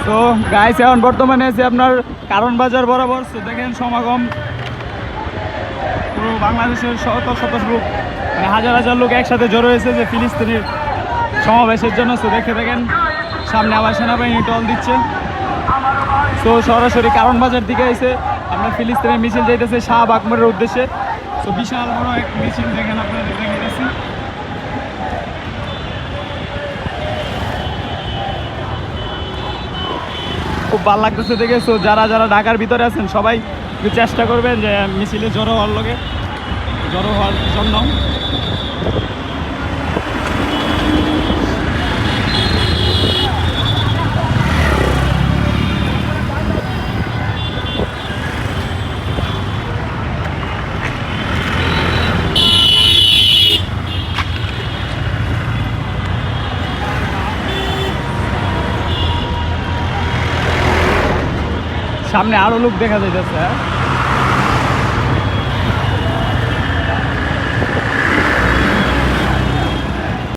তো গাইস এখন বর্তমানে আছে আপনার কারণ বাজার বরাবর। তো দেখেন সমাগম পুরো বাংলাদেশের শত শত লোক, মানে হাজার হাজার লোক একসাথে জড়ো হয়েছে যে ফিলিস্তিনের সমাবেশের জন্য। তো দেখে দেখেন সামনে আবার সেনাবাহিনী টল দিচ্ছে। তো সরাসরি কারণ বাজার দিকে এসে আপনার ফিলিস্তিনের মিছিল যাইতেছে শাহবাগ মোড়ের উদ্দেশ্যে। তো বিশাল বড় এক মিছিল দেখেন আপনাদের দেখাইতেছি। খুব ভালো লাগতেছে দেখে। সো যারা যারা ঢাকার ভিতরে আছেন সবাই একটু চেষ্টা করবেন যে মিছিলে জড়ো হওয়ার জন্য। সামনে আরো লোক দেখা যাইতেছে।